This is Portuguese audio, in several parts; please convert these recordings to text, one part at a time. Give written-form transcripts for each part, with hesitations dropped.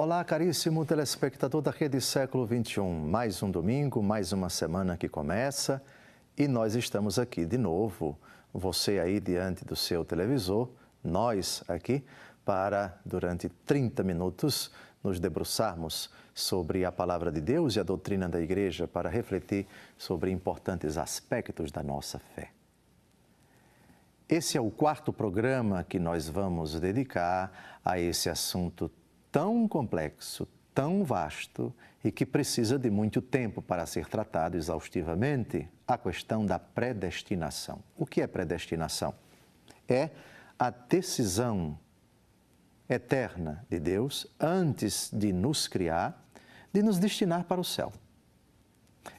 Olá, caríssimo telespectador da Rede Século XXI. Mais um domingo, mais uma semana que começa e nós estamos aqui de novo. Você aí diante do seu televisor, nós aqui, para durante 30 minutos nos debruçarmos sobre a Palavra de Deus e a doutrina da Igreja para refletir sobre importantes aspectos da nossa fé. Esse é o quarto programa que nós vamos dedicar a esse assunto tão complexo, tão vasto e que precisa de muito tempo para ser tratado exaustivamente, a questão da predestinação. O que é predestinação? É a decisão eterna de Deus, antes de nos criar, de nos destinar para o céu.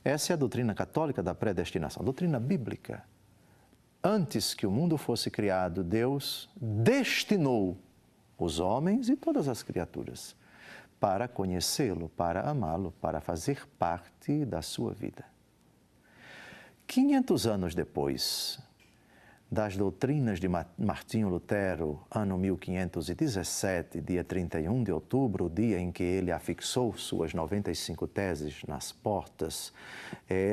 Essa é a doutrina católica da predestinação, doutrina bíblica. Antes que o mundo fosse criado, Deus destinou os homens e todas as criaturas para conhecê-lo, para amá-lo, para fazer parte da sua vida. 500 anos depois das doutrinas de Martinho Lutero, ano 1517, dia 31 de outubro, o dia em que ele afixou suas 95 teses nas portas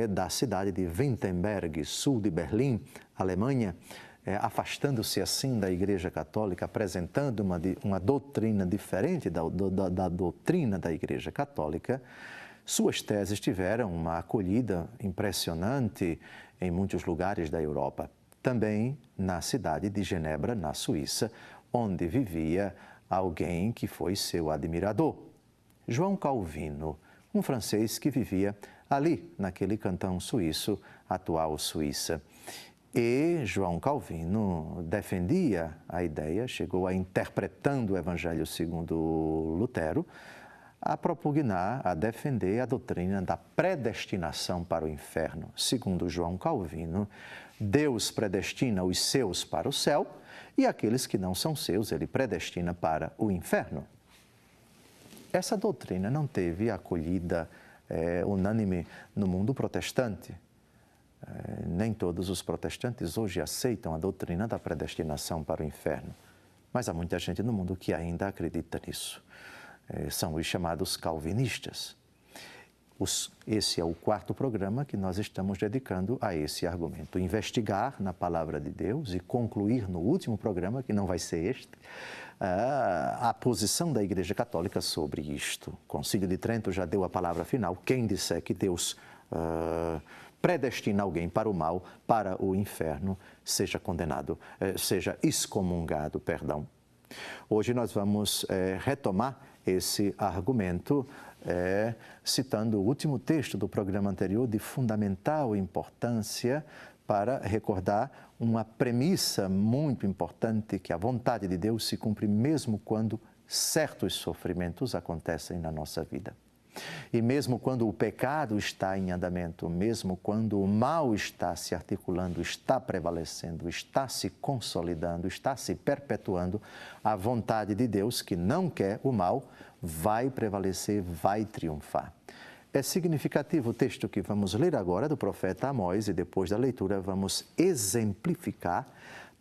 da cidade de Wittenberg, sul de Berlim, Alemanha, afastando-se assim da Igreja Católica, apresentando uma doutrina diferente da doutrina da Igreja Católica, suas teses tiveram uma acolhida impressionante em muitos lugares da Europa. Também na cidade de Genebra, na Suíça, onde vivia alguém que foi seu admirador, João Calvino, um francês que vivia ali, naquele cantão suíço, atual Suíça. E João Calvino defendia a ideia, chegou a, interpretando o Evangelho segundo Lutero, a propugnar, a defender a doutrina da predestinação para o inferno. Segundo João Calvino, Deus predestina os seus para o céu e aqueles que não são seus, ele predestina para o inferno. Essa doutrina não teve acolhida unânime no mundo protestante. Nem todos os protestantes hoje aceitam a doutrina da predestinação para o inferno, mas há muita gente no mundo que ainda acredita nisso. São os chamados calvinistas. Esse é o quarto programa que nós estamos dedicando a esse argumento. Investigar na Palavra de Deus e concluir no último programa, que não vai ser este, a posição da Igreja Católica sobre isto. O Concílio de Trento já deu a palavra final. Quem disser que Deus predestina alguém para o mal, para o inferno, seja condenado, seja excomungado, perdão. Hoje nós vamos retomar esse argumento citando o último texto do programa anterior de fundamental importância para recordar uma premissa muito importante, que a vontade de Deus se cumpre mesmo quando certos sofrimentos acontecem na nossa vida. E mesmo quando o pecado está em andamento, mesmo quando o mal está se articulando, está prevalecendo, está se consolidando, está se perpetuando, a vontade de Deus, que não quer o mal, vai prevalecer, vai triunfar. É significativo o texto que vamos ler agora do profeta Amós e depois da leitura vamos exemplificar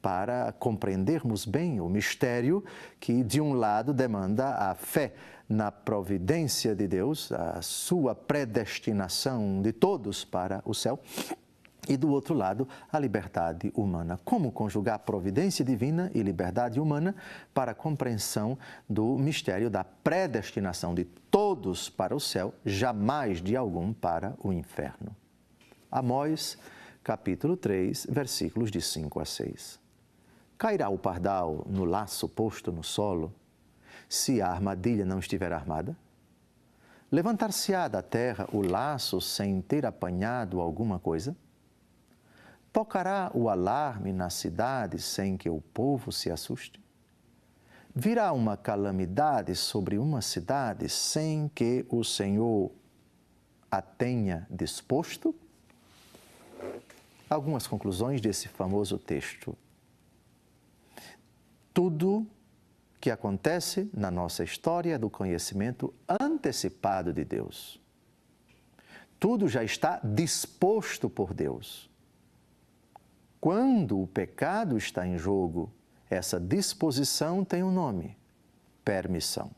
para compreendermos bem o mistério que, de um lado, demanda a fé na providência de Deus, a sua predestinação de todos para o céu, e do outro lado, a liberdade humana. Como conjugar providência divina e liberdade humana para a compreensão do mistério da predestinação de todos para o céu, jamais de algum para o inferno. Amós, capítulo 3, versículos de 5 a 6. Cairá o pardal no laço posto no solo, se a armadilha não estiver armada? Levantar-se-á da terra o laço sem ter apanhado alguma coisa? Tocará o alarme na cidade sem que o povo se assuste? Virá uma calamidade sobre uma cidade sem que o Senhor a tenha disposto? Algumas conclusões desse famoso texto. Tudo que acontece na nossa história do conhecimento antecipado de Deus. Tudo já está disposto por Deus. Quando o pecado está em jogo, essa disposição tem um nome: permissão.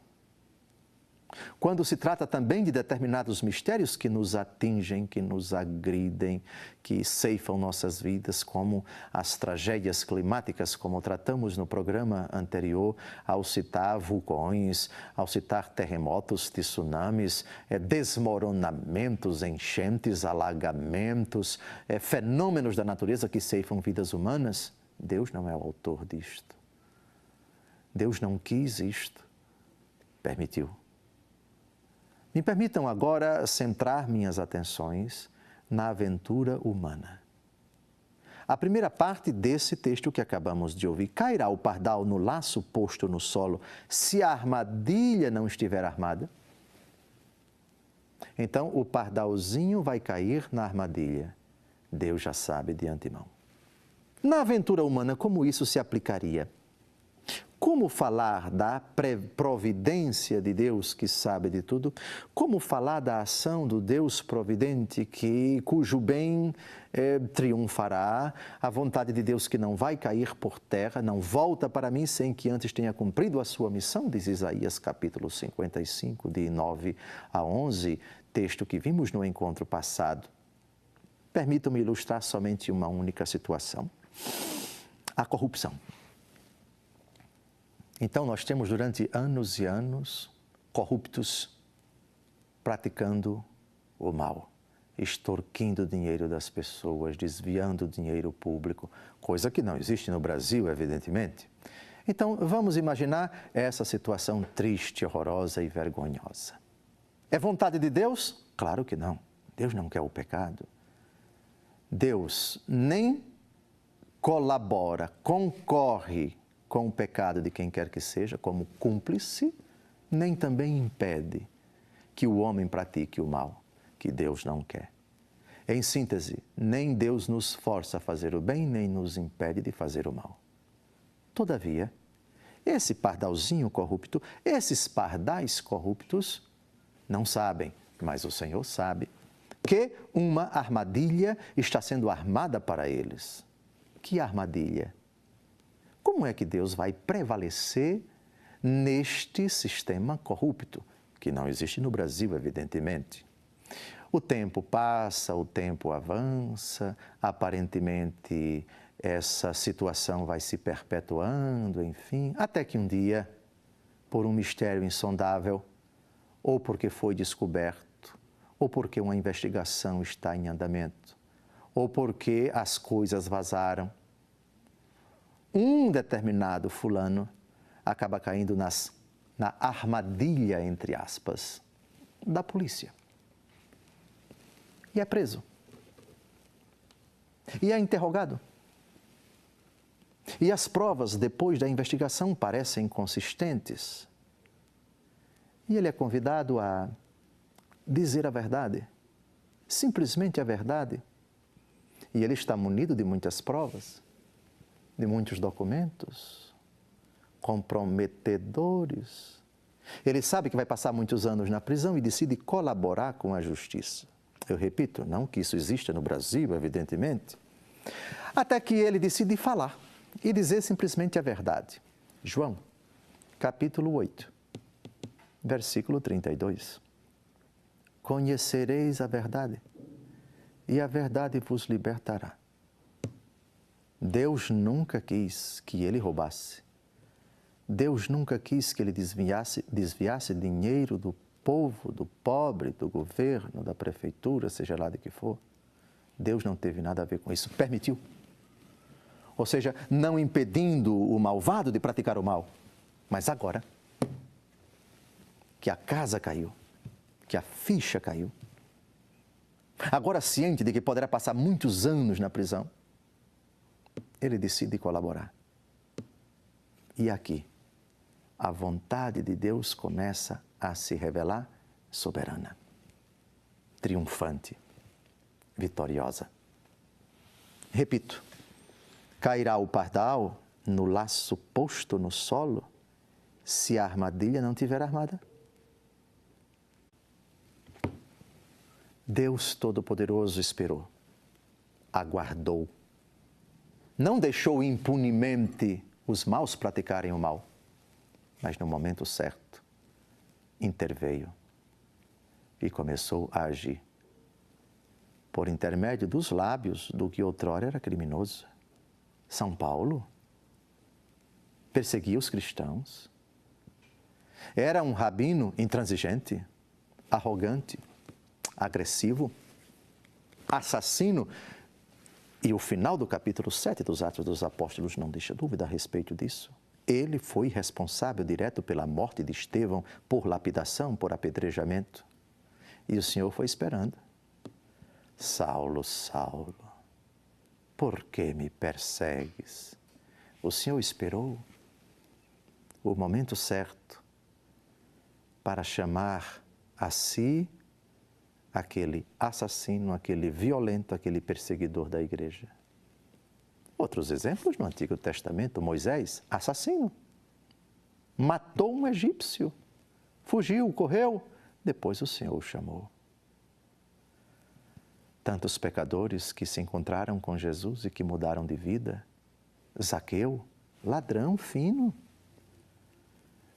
quando se trata também de determinados mistérios que nos atingem, que nos agridem, que ceifam nossas vidas, como as tragédias climáticas, como tratamos no programa anterior, ao citar vulcões, ao citar terremotos, tsunamis, desmoronamentos, enchentes, alagamentos, fenômenos da natureza que ceifam vidas humanas. Deus não é o autor disto. Deus não quis isto, permitiu. Me permitam agora centrar minhas atenções na aventura humana. A primeira parte desse texto que acabamos de ouvir: cairá o pardal no laço posto no solo, se a armadilha não estiver armada? Então, o pardalzinho vai cair na armadilha. Deus já sabe de antemão. Na aventura humana, como isso se aplicaria? Como falar da providência de Deus que sabe de tudo? Como falar da ação do Deus providente cujo bem triunfará? A vontade de Deus que não vai cair por terra, não volta para mim sem que antes tenha cumprido a sua missão, diz Isaías capítulo 55, de 9 a 11, texto que vimos no encontro passado. Permitam-me ilustrar somente uma única situação: a corrupção. Então, nós temos durante anos e anos corruptos praticando o mal, extorquindo o dinheiro das pessoas, desviando o dinheiro público, coisa que não existe no Brasil, evidentemente. Então, vamos imaginar essa situação triste, horrorosa e vergonhosa. É vontade de Deus? Claro que não. Deus não quer o pecado. Deus nem colabora, concorre com o pecado de quem quer que seja, como cúmplice, nem também impede que o homem pratique o mal, que Deus não quer. Em síntese, nem Deus nos força a fazer o bem, nem nos impede de fazer o mal. Todavia, esse pardalzinho corrupto, esses pardais corruptos, não sabem, mas o Senhor sabe, que uma armadilha está sendo armada para eles. Que armadilha? Como é que Deus vai prevalecer neste sistema corrupto, que não existe no Brasil, evidentemente? O tempo passa, o tempo avança, aparentemente essa situação vai se perpetuando, enfim, até que um dia, por um mistério insondável, ou porque foi descoberto, ou porque uma investigação está em andamento, ou porque as coisas vazaram, um determinado fulano acaba caindo na armadilha, entre aspas, da polícia. E é preso. E é interrogado. E as provas, depois da investigação, parecem consistentes. E ele é convidado a dizer a verdade, simplesmente a verdade. E ele está munido de muitas provas, de muitos documentos comprometedores. Ele sabe que vai passar muitos anos na prisão e decide colaborar com a justiça. Eu repito, não que isso exista no Brasil, evidentemente. Até que ele decide falar e dizer simplesmente a verdade. João, capítulo 8, versículo 32. Conhecereis a verdade, e a verdade vos libertará. Deus nunca quis que ele roubasse. Deus nunca quis que ele desviasse dinheiro do povo, do pobre, do governo, da prefeitura, seja lá de que for. Deus não teve nada a ver com isso, permitiu. Ou seja, não impedindo o malvado de praticar o mal. Mas agora que a casa caiu, que a ficha caiu, agora ciente de que poderá passar muitos anos na prisão, ele decide colaborar. E aqui, a vontade de Deus começa a se revelar soberana, triunfante, vitoriosa. Repito, cairá o pardal no laço posto no solo, se a armadilha não tiver armada? Deus Todo-Poderoso esperou, aguardou, não deixou impunemente os maus praticarem o mal, mas no momento certo interveio e começou a agir por intermédio dos lábios do que outrora era criminoso. São Paulo perseguia os cristãos. Era um rabino intransigente, arrogante, agressivo, assassino. E o final do capítulo 7 dos Atos dos Apóstolos não deixa dúvida a respeito disso. Ele foi responsável direto pela morte de Estevão, por lapidação, por apedrejamento. E o Senhor foi esperando. Saulo, Saulo, por que me persegues? O Senhor esperou o momento certo para chamar a si aquele assassino, aquele violento, aquele perseguidor da igreja. Outros exemplos no Antigo Testamento, Moisés, assassino, matou um egípcio, fugiu, correu, depois o Senhor o chamou. Tantos pecadores que se encontraram com Jesus e que mudaram de vida. Zaqueu, ladrão fino.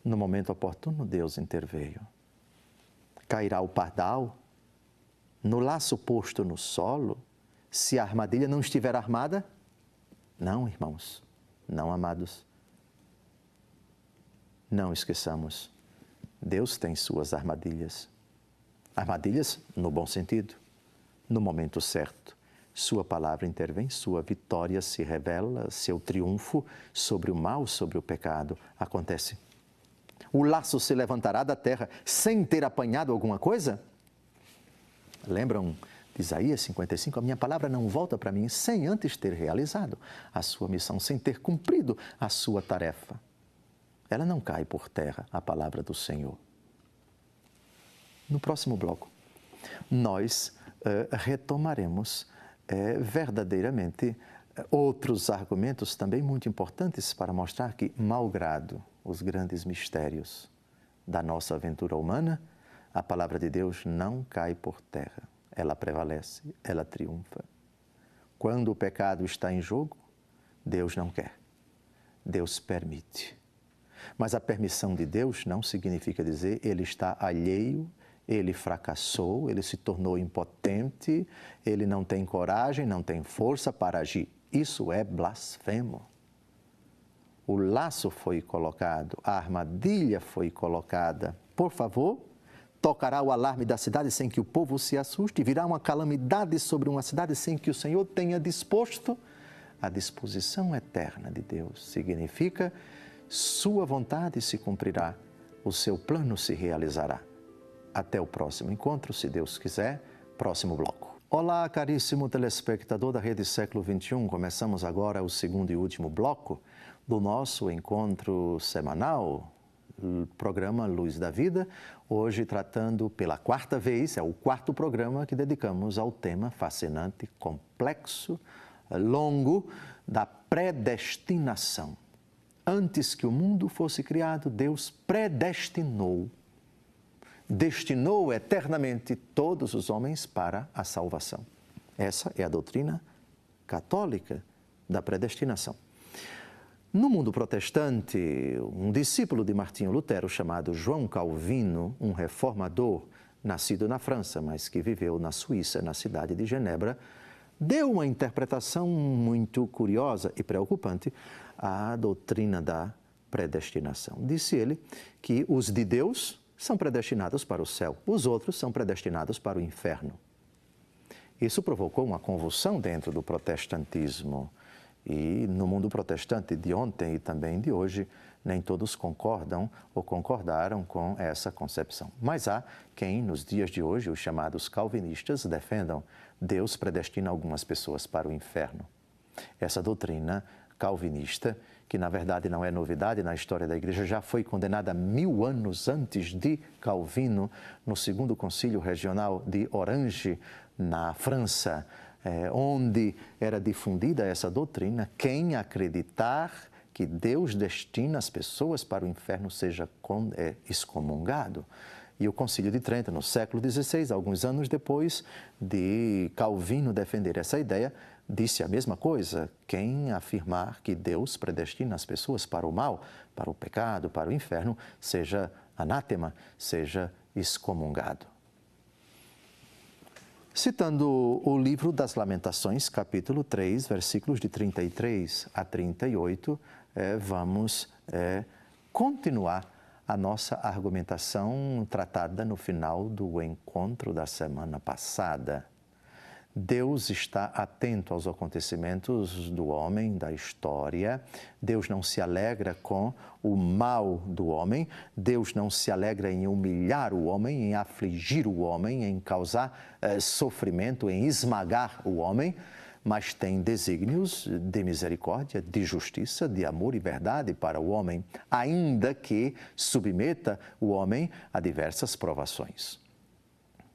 No momento oportuno, Deus interveio. Cairá o pardal, no laço posto no solo, se a armadilha não estiver armada? Não, irmãos, não amados. Não esqueçamos, Deus tem suas armadilhas. Armadilhas no bom sentido. No momento certo, sua palavra intervém, sua vitória se revela, seu triunfo sobre o mal, sobre o pecado acontece. O laço se levantará da terra sem ter apanhado alguma coisa? Lembram de Isaías 55? A minha palavra não volta para mim sem antes ter realizado a sua missão, sem ter cumprido a sua tarefa. Ela não cai por terra, a palavra do Senhor. No próximo bloco, nós retomaremos verdadeiramente outros argumentos também muito importantes para mostrar que, malgrado os grandes mistérios da nossa aventura humana, a palavra de Deus não cai por terra, ela prevalece, ela triunfa. Quando o pecado está em jogo, Deus não quer, Deus permite. Mas a permissão de Deus não significa dizer ele está alheio, ele fracassou, ele se tornou impotente, ele não tem coragem, não tem força para agir. Isso é blasfemo. O laço foi colocado, a armadilha foi colocada. Por favor, tocará o alarme da cidade sem que o povo se assuste, virá uma calamidade sobre uma cidade sem que o Senhor tenha disposto. A disposição eterna de Deus significa sua vontade se cumprirá, o seu plano se realizará. Até o próximo encontro, se Deus quiser, próximo bloco. Olá, caríssimo telespectador da Rede Século XXI. Começamos agora o segundo e último bloco do nosso encontro semanal, o programa Luz da Vida, hoje tratando pela quarta vez, é o quarto programa que dedicamos ao tema fascinante, complexo, longo, da predestinação. Antes que o mundo fosse criado, Deus destinou eternamente todos os homens para a salvação. Essa é a doutrina católica da predestinação. No mundo protestante, um discípulo de Martinho Lutero, chamado João Calvino, um reformador nascido na França, mas que viveu na Suíça, na cidade de Genebra, deu uma interpretação muito curiosa e preocupante à doutrina da predestinação. Disse ele que os de Deus são predestinados para o céu, os outros são predestinados para o inferno. Isso provocou uma convulsão dentro do protestantismo. E no mundo protestante de ontem e também de hoje, nem todos concordam ou concordaram com essa concepção. Mas há quem, nos dias de hoje, os chamados calvinistas, defendam Deus predestina algumas pessoas para o inferno. Essa doutrina calvinista, que na verdade não é novidade na história da Igreja, já foi condenada 1000 anos antes de Calvino, no segundo concílio regional de Orange, na França, onde era difundida essa doutrina. Quem acreditar que Deus destina as pessoas para o inferno seja excomungado. E o Concílio de Trento, no século XVI, alguns anos depois de Calvino defender essa ideia, disse a mesma coisa. Quem afirmar que Deus predestina as pessoas para o mal, para o pecado, para o inferno, seja anátema, seja excomungado. Citando o livro das Lamentações, capítulo 3, versículos de 33 a 38, vamos continuar a nossa argumentação tratada no final do encontro da semana passada. Deus está atento aos acontecimentos do homem, da história. Deus não se alegra com o mal do homem. Deus não se alegra em humilhar o homem, em afligir o homem, em causar sofrimento, em esmagar o homem, mas tem desígnios de misericórdia, de justiça, de amor e verdade para o homem, ainda que submeta o homem a diversas provações.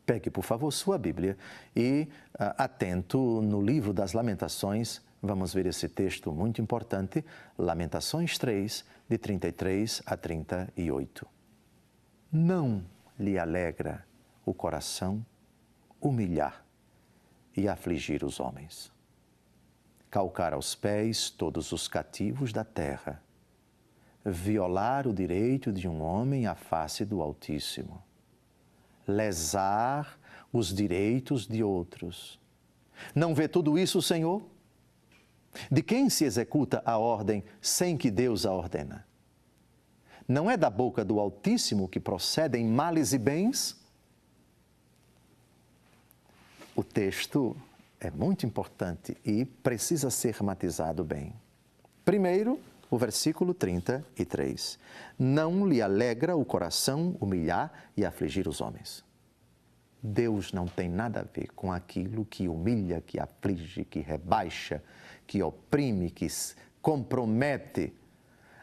Pegue, por favor, sua Bíblia e, atento no livro das Lamentações, vamos ver esse texto muito importante, Lamentações 3, de 33 a 38. Não lhe alegra o coração humilhar e afligir os homens. Calcar aos pés todos os cativos da terra, violar o direito de um homem à face do Altíssimo, lesar os direitos de outros. Não vê tudo isso, Senhor? De quem se executa a ordem sem que Deus a ordena? Não é da boca do Altíssimo que procedem males e bens? O texto é muito importante e precisa ser matizado bem. Primeiro, o versículo 33. Não lhe alegra o coração humilhar e afligir os homens. Deus não tem nada a ver com aquilo que humilha, que aflige, que rebaixa, que oprime, que compromete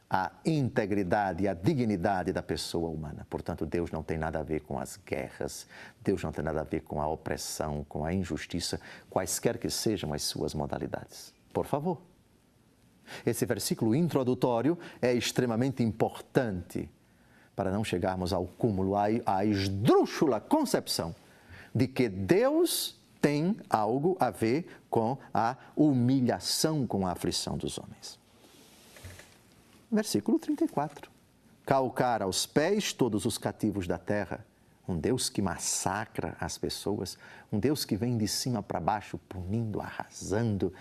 a integridade e a dignidade da pessoa humana. Portanto, Deus não tem nada a ver com as guerras, Deus não tem nada a ver com a opressão, com a injustiça, quaisquer que sejam as suas modalidades. Por favor. Esse versículo introdutório é extremamente importante para não chegarmos ao cúmulo, à esdrúxula concepção de que Deus tem algo a ver com a humilhação, com a aflição dos homens. Versículo 34. Calcar aos pés todos os cativos da terra. Um Deus que massacra as pessoas, um Deus que vem de cima para baixo, punindo, arrasando,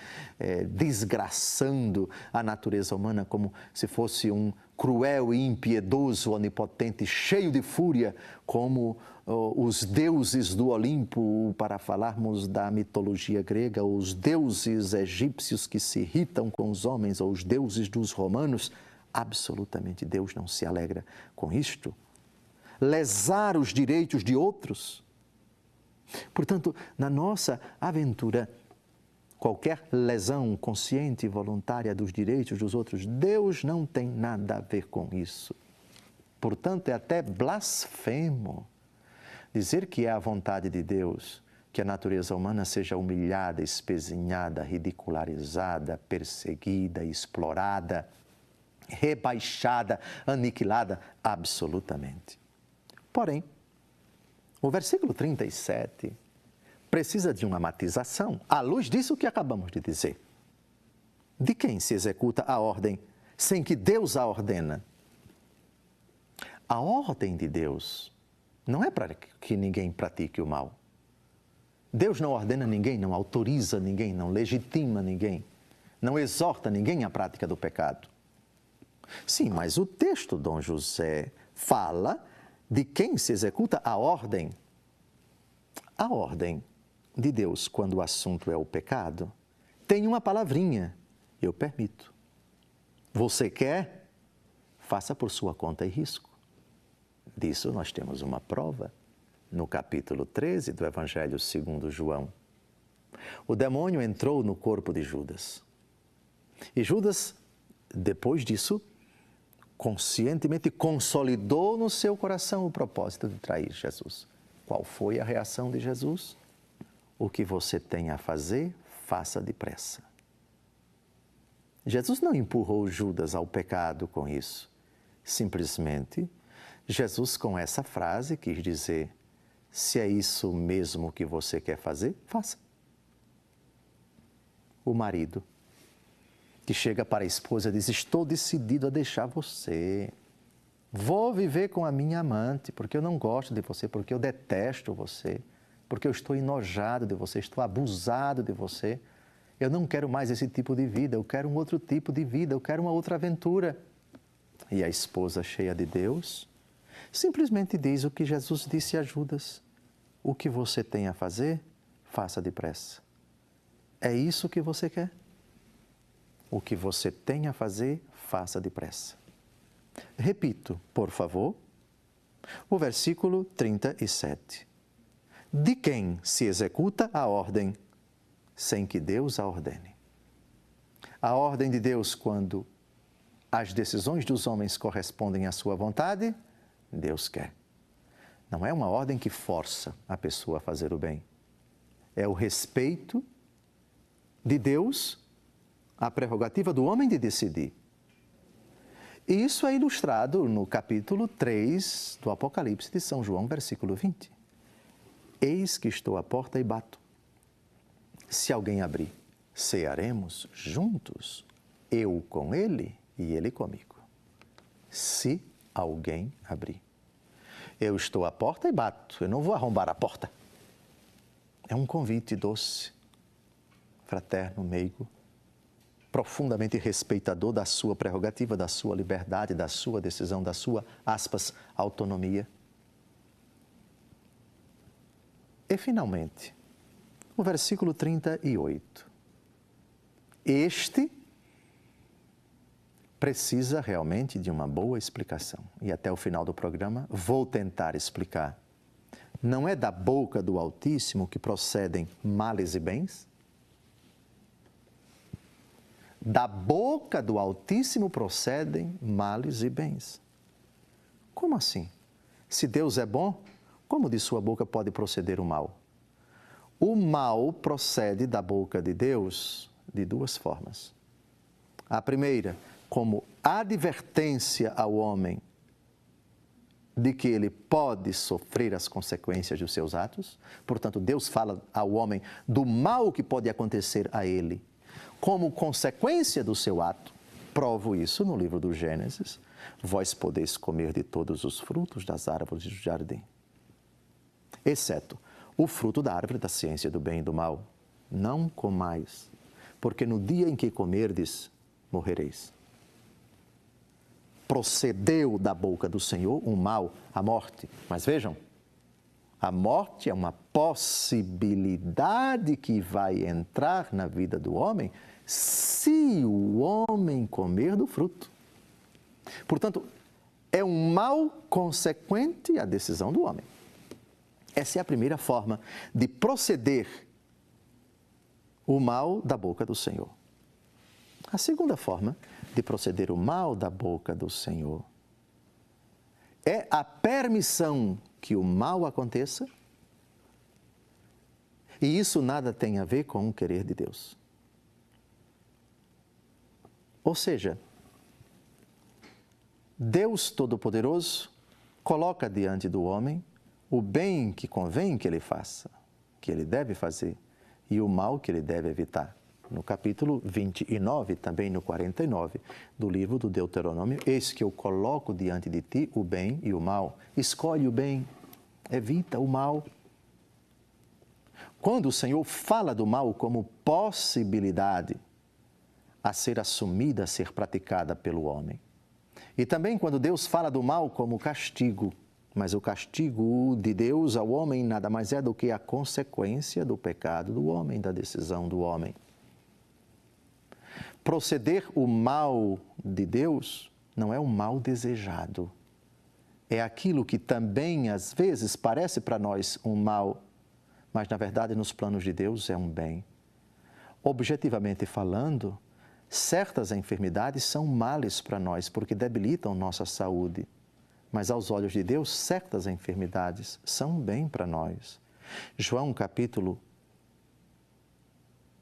desgraçando a natureza humana como se fosse um cruel e impiedoso, onipotente, cheio de fúria, como os deuses do Olimpo, para falarmos da mitologia grega, os deuses egípcios que se irritam com os homens, ou os deuses dos romanos. Absolutamente Deus não se alegra com isto. Lesar os direitos de outros. Portanto, na nossa aventura, qualquer lesão consciente e voluntária dos direitos dos outros, Deus não tem nada a ver com isso. Portanto, é até blasfemo dizer que é a vontade de Deus que a natureza humana seja humilhada, espezinhada, ridicularizada, perseguida, explorada, rebaixada, aniquilada, absolutamente. Porém, o versículo 37 precisa de uma matização, à luz disso que acabamos de dizer. De quem se executa a ordem sem que Deus a ordena? A ordem de Deus não é para que ninguém pratique o mal. Deus não ordena ninguém, não autoriza ninguém, não legitima ninguém, não exorta ninguém à prática do pecado. Sim, mas o texto, Dom José, fala de quem se executa a ordem. A ordem de Deus, quando o assunto é o pecado, tem uma palavrinha: eu permito. Você quer? Faça por sua conta e risco. Disso nós temos uma prova no capítulo 13 do Evangelho segundo João. O demônio entrou no corpo de Judas. E Judas, depois disso, conscientemente consolidou no seu coração o propósito de trair Jesus. Qual foi a reação de Jesus? O que você tem a fazer, faça depressa. Jesus não empurrou Judas ao pecado com isso. Simplesmente, Jesus, com essa frase, quis dizer: se é isso mesmo que você quer fazer, faça. O marido que chega para a esposa e diz: estou decidido a deixar você. Vou viver com a minha amante, porque eu não gosto de você, porque eu detesto você, porque eu estou enojado de você, estou abusado de você. Eu não quero mais esse tipo de vida, eu quero um outro tipo de vida, eu quero uma outra aventura. E a esposa, cheia de Deus, simplesmente diz o que Jesus disse a Judas: o que você tem a fazer, faça depressa. É isso que você quer? O que você tem a fazer, faça depressa. Repito, por favor, o versículo 37. De quem se executa a ordem sem que Deus a ordene? A ordem de Deus, quando as decisões dos homens correspondem à sua vontade, Deus quer. Não é uma ordem que força a pessoa a fazer o bem. É o respeito de Deus à prerrogativa do homem de decidir. E isso é ilustrado no capítulo 3 do Apocalipse de São João, versículo 20. Eis que estou à porta e bato. Se alguém abrir, cearemos juntos, eu com ele e ele comigo. Se alguém abrir. Eu estou à porta e bato, eu não vou arrombar a porta. É um convite doce, fraterno, meigo, profundamente respeitador da sua prerrogativa, da sua liberdade, da sua decisão, da sua, aspas, autonomia. E, finalmente, o versículo 38. Este precisa realmente de uma boa explicação. E até o final do programa vou tentar explicar. Não é da boca do Altíssimo que procedem males e bens? Da boca do Altíssimo procedem males e bens. Como assim? Se Deus é bom, como de sua boca pode proceder o mal? O mal procede da boca de Deus de duas formas. A primeira, como advertência ao homem de que ele pode sofrer as consequências dos seus atos. Portanto, Deus fala ao homem do mal que pode acontecer a ele como consequência do seu ato. Provo isso no livro do Gênesis. Vós podeis comer de todos os frutos das árvores do jardim, exceto o fruto da árvore da ciência do bem e do mal. Não comais, porque no dia em que comerdes, morrereis. Procedeu da boca do Senhor um mal, a morte. Mas vejam, a morte é uma possibilidade que vai entrar na vida do homem se o homem comer do fruto. Portanto, é um mal consequente à decisão do homem. Essa é a primeira forma de proceder o mal da boca do Senhor. A segunda forma de proceder o mal da boca do Senhor é a permissão que o mal aconteça, e isso nada tem a ver com o querer de Deus. Ou seja, Deus Todo-Poderoso coloca diante do homem o bem que convém que ele faça, que ele deve fazer, e o mal que ele deve evitar. No capítulo 29, também no 49 do livro do Deuteronômio, eis que eu coloco diante de ti o bem e o mal. Escolhe o bem, evita o mal. Quando o Senhor fala do mal como possibilidade a ser assumida, a ser praticada pelo homem. E também quando Deus fala do mal como castigo, mas o castigo de Deus ao homem nada mais é do que a consequência do pecado do homem, da decisão do homem. Proceder o mal de Deus não é um mal desejado. É aquilo que também, às vezes, parece para nós um mal, mas, na verdade, nos planos de Deus é um bem. Objetivamente falando, certas enfermidades são males para nós, porque debilitam nossa saúde. Mas, aos olhos de Deus, certas enfermidades são bem para nós. João, capítulo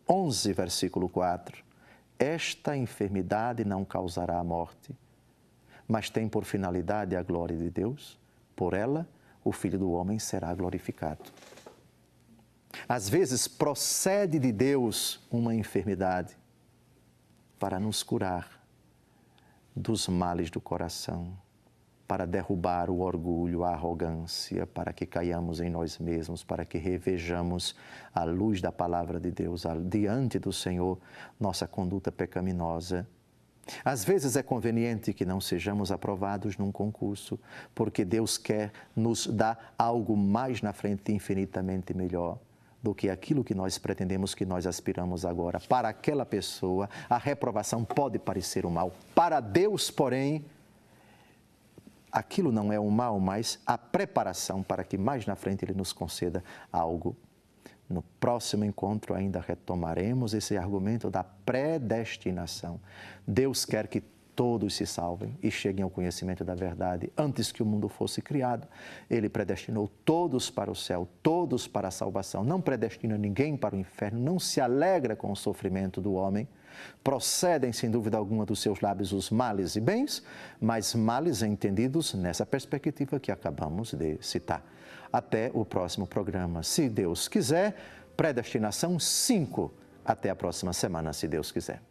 11, versículo 4. Esta enfermidade não causará a morte, mas tem por finalidade a glória de Deus. Por ela, o Filho do Homem será glorificado. Às vezes, procede de Deus uma enfermidade para nos curar dos males do coração, para derrubar o orgulho, a arrogância, para que caiamos em nós mesmos, para que revejamos a luz da palavra de Deus diante do Senhor, nossa conduta pecaminosa. Às vezes é conveniente que não sejamos aprovados num concurso, porque Deus quer nos dar algo mais na frente, infinitamente melhor do que aquilo que nós pretendemos, que nós aspiramos agora. Para aquela pessoa, a reprovação pode parecer um mal. Para Deus, porém, aquilo não é um mal, mas a preparação para que mais na frente Ele nos conceda algo. No próximo encontro ainda retomaremos esse argumento da predestinação. Deus quer que todos se salvem e cheguem ao conhecimento da verdade. Antes que o mundo fosse criado, Ele predestinou todos para o céu, todos para a salvação. Não predestina ninguém para o inferno, não se alegra com o sofrimento do homem. Procedem, sem dúvida alguma, dos seus lábios os males e bens, mas males entendidos nessa perspectiva que acabamos de citar. Até o próximo programa, se Deus quiser. Predestinação 5. Até a próxima semana, se Deus quiser.